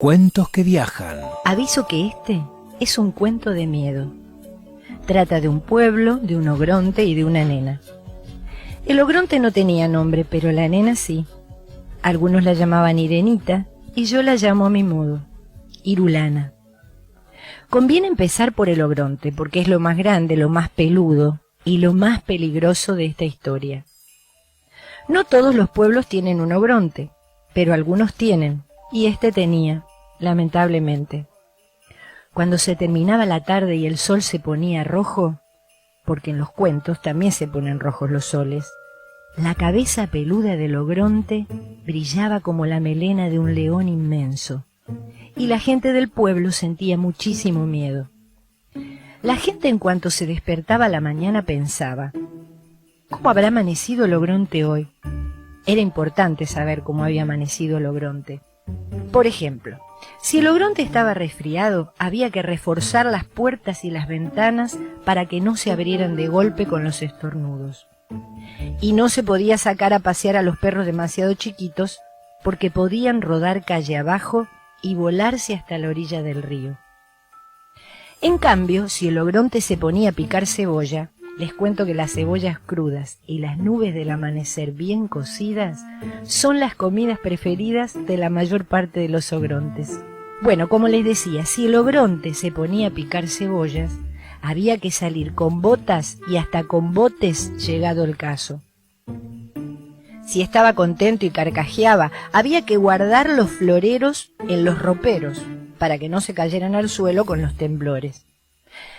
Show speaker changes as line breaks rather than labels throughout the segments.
Cuentos que viajan.
Aviso que este es un cuento de miedo. Trata de un pueblo, de un ogronte y de una nena. El ogronte no tenía nombre, pero la nena sí. Algunos la llamaban Irenita y yo la llamo a mi modo, Irulana. Conviene empezar por el ogronte, porque es lo más grande, lo más peludo y lo más peligroso de esta historia. No todos los pueblos tienen un ogronte, pero algunos tienen, y este tenía, lamentablemente. Cuando se terminaba la tarde y el sol se ponía rojo, porque en los cuentos también se ponen rojos los soles, la cabeza peluda del ogronte brillaba como la melena de un león inmenso, y la gente del pueblo sentía muchísimo miedo. La gente en cuanto se despertaba a la mañana pensaba, ¿cómo habrá amanecido el ogronte hoy? Era importante saber cómo había amanecido el ogronte. Por ejemplo, si el ogronte estaba resfriado, había que reforzar las puertas y las ventanas para que no se abrieran de golpe con los estornudos. Y no se podía sacar a pasear a los perros demasiado chiquitos porque podían rodar calle abajo y volarse hasta la orilla del río. En cambio, si el ogronte se ponía a picar cebolla, les cuento que las cebollas crudas y las nubes del amanecer bien cocidas son las comidas preferidas de la mayor parte de los ogrontes. Bueno, como les decía, si el ogronte se ponía a picar cebollas, había que salir con botas y hasta con botes llegado el caso. Si estaba contento y carcajeaba, había que guardar los floreros en los roperos para que no se cayeran al suelo con los temblores.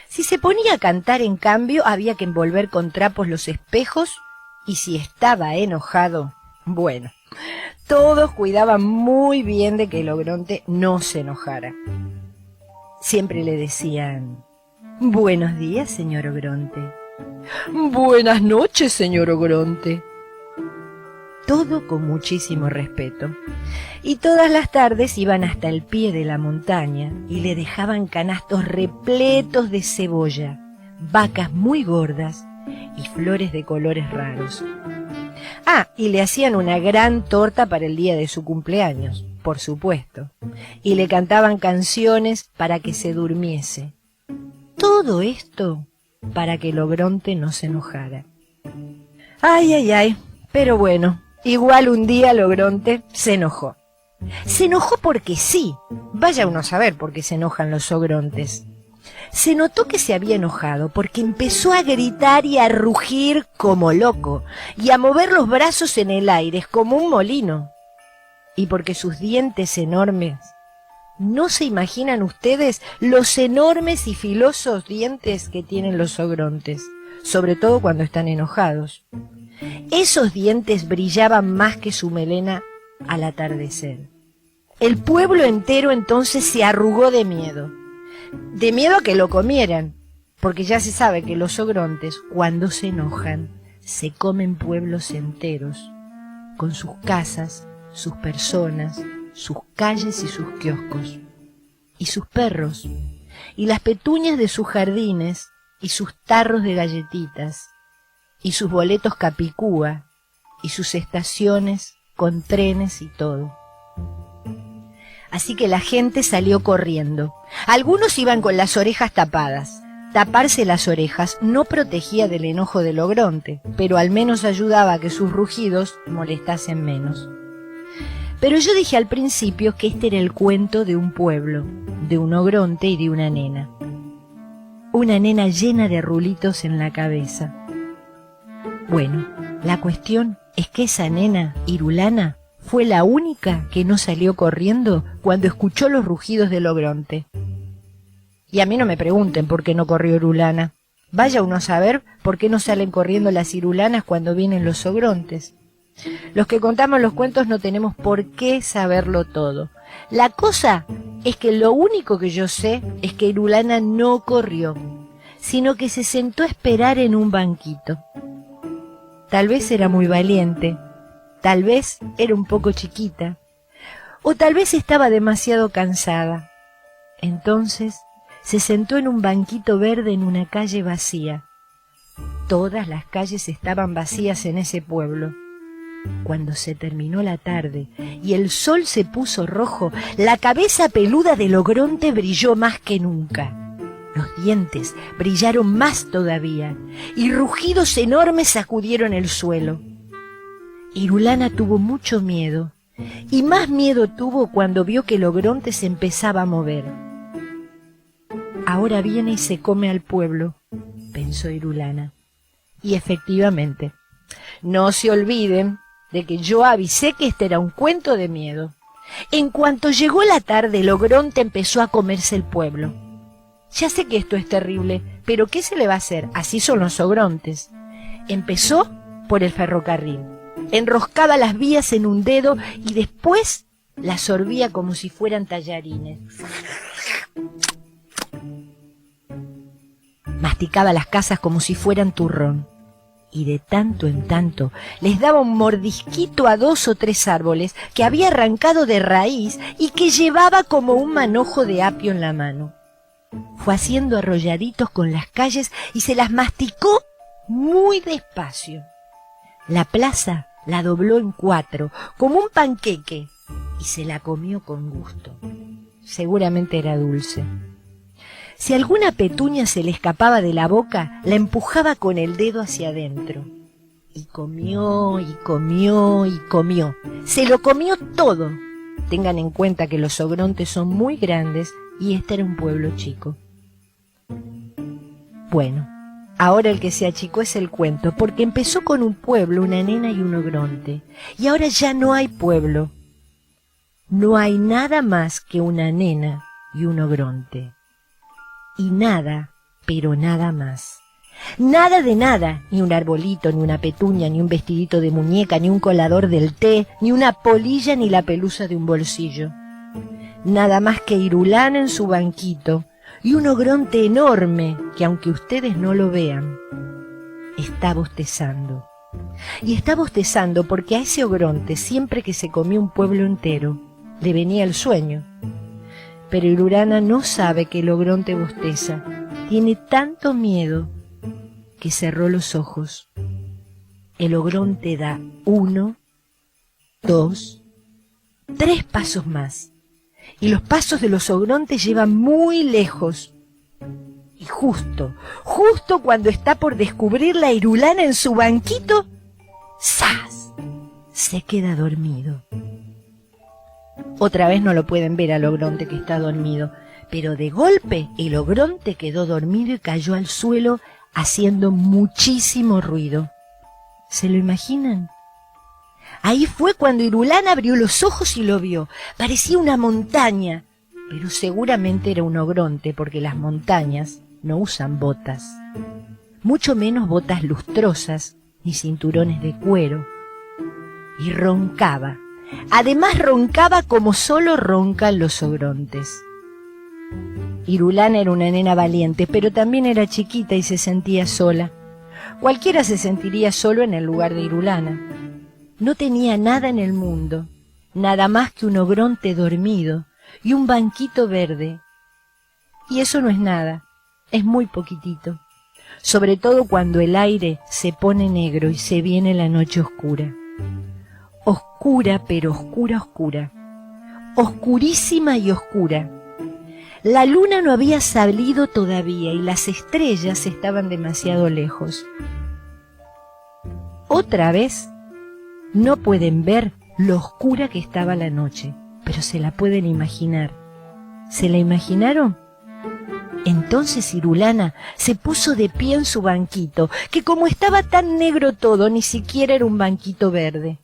Si se ponía a cantar, en cambio, había que envolver con trapos los espejos, y si estaba enojado, bueno, todos cuidaban muy bien de que el ogronte no se enojara. Siempre le decían, «Buenos días, señor ogronte». «Buenas noches, señor ogronte». Todo con muchísimo respeto. Y todas las tardes iban hasta el pie de la montaña y le dejaban canastos repletos de cebolla, vacas muy gordas y flores de colores raros. Ah, y le hacían una gran torta para el día de su cumpleaños, por supuesto, y le cantaban canciones para que se durmiese. Todo esto para que el ogronte no se enojara. Ay, ay, ay, pero bueno, igual un día el ogronte se enojó. Se enojó porque sí. Vaya uno a saber por qué se enojan los ogrontes. Se notó que se había enojado porque empezó a gritar y a rugir como loco y a mover los brazos en el aire como un molino. Y porque sus dientes enormes, ¿no se imaginan ustedes los enormes y filosos dientes que tienen los ogrontes? Sobre todo cuando están enojados. Esos dientes brillaban más que su melena al atardecer. El pueblo entero entonces se arrugó de miedo a que lo comieran, porque ya se sabe que los ogrontes, cuando se enojan, se comen pueblos enteros, con sus casas, sus personas, sus calles y sus kioscos, y sus perros, y las petuñas de sus jardines, y sus tarros de galletitas, y sus boletos capicúa, y sus estaciones con trenes y todo. Así que la gente salió corriendo. Algunos iban con las orejas tapadas. Taparse las orejas no protegía del enojo del ogronte, pero al menos ayudaba a que sus rugidos molestasen menos. Pero yo dije al principio que este era el cuento de un pueblo, de un ogronte y de una nena. Una nena llena de rulitos en la cabeza. Bueno, la cuestión es que esa nena, Irulana, fue la única que no salió corriendo cuando escuchó los rugidos del ogronte. Y a mí no me pregunten por qué no corrió Irulana. Vaya uno a saber por qué no salen corriendo las irulanas cuando vienen los ogrontes. Los que contamos los cuentos no tenemos por qué saberlo todo. La cosa es que lo único que yo sé es que Irulana no corrió, sino que se sentó a esperar en un banquito. Tal vez era muy valiente, tal vez era un poco chiquita, o tal vez estaba demasiado cansada. Entonces se sentó en un banquito verde en una calle vacía. Todas las calles estaban vacías en ese pueblo. Cuando se terminó la tarde y el sol se puso rojo, la cabeza peluda del ogronte brilló más que nunca. Los dientes brillaron más todavía y rugidos enormes sacudieron el suelo. Irulana tuvo mucho miedo y más miedo tuvo cuando vio que el ogronte se empezaba a mover. Ahora viene y se come al pueblo, pensó Irulana. Y efectivamente, no se olviden de que yo avisé que este era un cuento de miedo. En cuanto llegó la tarde, el ogronte empezó a comerse el pueblo. Ya sé que esto es terrible, pero ¿qué se le va a hacer? Así son los ogrontes. Empezó por el ferrocarril. Enroscaba las vías en un dedo y después las sorbía como si fueran tallarines. Masticaba las casas como si fueran turrón. Y de tanto en tanto les daba un mordisquito a 2 o 3 árboles que había arrancado de raíz y que llevaba como un manojo de apio en la mano. Fue haciendo arrolladitos con las calles y se las masticó muy despacio. La plaza la dobló en 4, como un panqueque, y se la comió con gusto. Seguramente era dulce. Si alguna petunia se le escapaba de la boca, la empujaba con el dedo hacia adentro. Y comió, y comió, y comió. Se lo comió todo. Tengan en cuenta que los ogrontes son muy grandes y este era un pueblo chico. Bueno, ahora el que se achicó es el cuento, porque empezó con un pueblo, una nena y un ogronte. Y ahora ya no hay pueblo. No hay nada más que una nena y un ogronte. Y nada, pero nada más. Nada de nada, ni un arbolito, ni una petunia, ni un vestidito de muñeca, ni un colador del té, ni una polilla, ni la pelusa de un bolsillo. Nada más que Irulana en su banquito y un ogronte enorme que, aunque ustedes no lo vean, está bostezando. Y está bostezando porque a ese ogronte, siempre que se comió un pueblo entero, le venía el sueño. Pero Irulana no sabe que el ogronte bosteza. Tiene tanto miedo que cerró los ojos. El ogronte da 1, 2, 3 pasos más. Y los pasos de los ogrontes llevan muy lejos. Y justo cuando está por descubrir la Irulana en su banquito, ¡zas!, se queda dormido. Otra vez no lo pueden ver al ogronte que está dormido, pero de golpe el ogronte quedó dormido y cayó al suelo haciendo muchísimo ruido. ¿Se lo imaginan? Ahí fue cuando Irulana abrió los ojos y lo vio. Parecía una montaña, pero seguramente era un ogronte porque las montañas no usan botas, mucho menos botas lustrosas ni cinturones de cuero. Y roncaba. Además roncaba como solo roncan los ogrontes. Irulana era una nena valiente, pero también era chiquita y se sentía sola. Cualquiera se sentiría solo en el lugar de Irulana. No tenía nada en el mundo, nada más que un ogronte dormido y un banquito verde. Y eso no es nada, es muy poquitito, sobre todo cuando el aire se pone negro y se viene la noche oscura. Oscura, pero oscura, oscura. Oscurísima y oscura. La luna no había salido todavía y las estrellas estaban demasiado lejos. Otra vez, no pueden ver lo oscura que estaba la noche, pero se la pueden imaginar. ¿Se la imaginaron? Entonces Irulana se puso de pie en su banquito, que como estaba tan negro todo, ni siquiera era un banquito verde.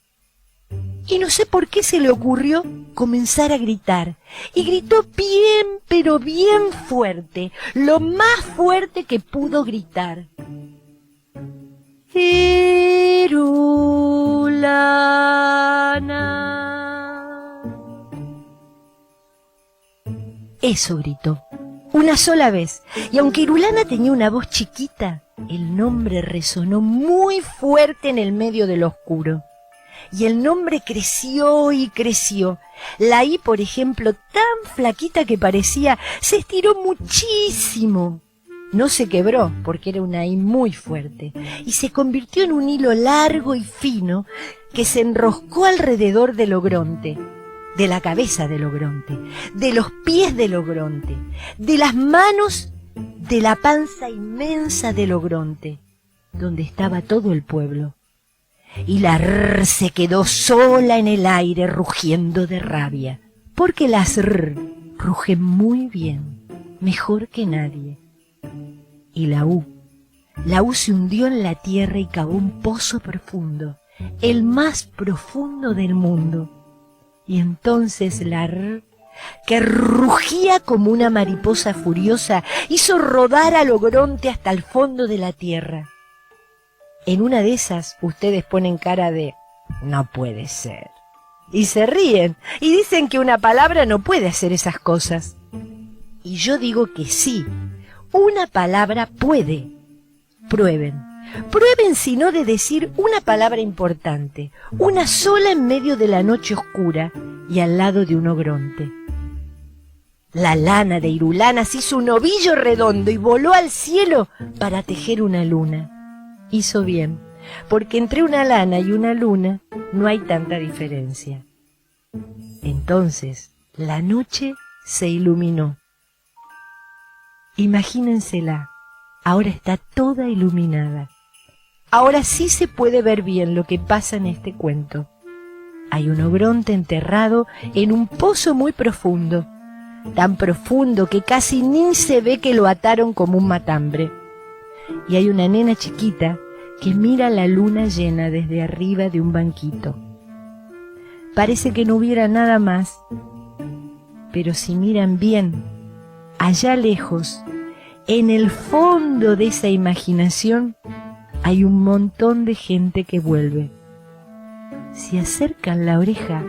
Y no sé por qué se le ocurrió comenzar a gritar. Y gritó bien, pero bien fuerte, lo más fuerte que pudo gritar. Irulana. Eso gritó, una sola vez. Y aunque Irulana tenía una voz chiquita, el nombre resonó muy fuerte en el medio del oscuro. Y el nombre creció y creció. La I, por ejemplo, tan flaquita que parecía, se estiró muchísimo. No se quebró, porque era una I muy fuerte, y se convirtió en un hilo largo y fino que se enroscó alrededor del ogronte, de la cabeza del ogronte, de los pies del ogronte, de las manos, de la panza inmensa del ogronte, donde estaba todo el pueblo. Y la rr se quedó sola en el aire rugiendo de rabia, porque las rr rugen muy bien, mejor que nadie. Y la U se hundió en la tierra y cavó un pozo profundo, el más profundo del mundo. Y entonces la rr, que rugía como una mariposa furiosa, hizo rodar al ogronte hasta el fondo de la tierra. En una de esas ustedes ponen cara de no puede ser. Y se ríen y dicen que una palabra no puede hacer esas cosas. Y yo digo que sí, una palabra puede. Prueben. Prueben si no de decir una palabra importante, una sola en medio de la noche oscura y al lado de un ogronte. La lana de Irulana se hizo un ovillo redondo y voló al cielo para tejer una luna. Hizo bien, porque entre una lana y una luna no hay tanta diferencia. Entonces la noche se iluminó. Imagínensela, ahora está toda iluminada. Ahora sí se puede ver bien lo que pasa en este cuento. Hay un ogronte enterrado en un pozo muy profundo, tan profundo que casi ni se ve que lo ataron como un matambre. Y hay una nena chiquita que mira la luna llena desde arriba de un banquito. Parece que no hubiera nada más, pero si miran bien, allá lejos, en el fondo de esa imaginación, hay un montón de gente que vuelve. Si acercan la oreja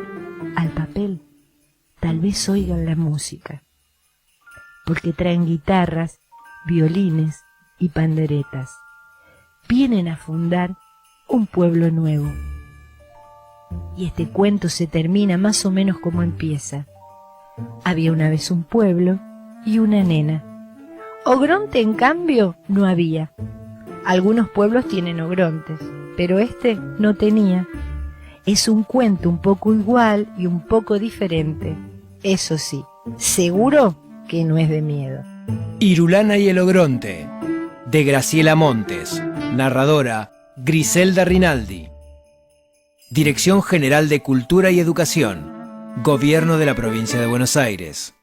al papel, tal vez oigan la música, porque traen guitarras, violines y panderetas. Vienen a fundar un pueblo nuevo. Y este cuento se termina más o menos como empieza. Había una vez un pueblo y una nena. Ogronte, en cambio, no había. Algunos pueblos tienen ogrontes, pero este no tenía. Es un cuento un poco igual y un poco diferente. Eso sí, seguro que no es de miedo.
Irulana y el ogronte, de Graciela Montes. Narradora, Griselda Rinaldi. Dirección General de Cultura y Educación, Gobierno de la Provincia de Buenos Aires.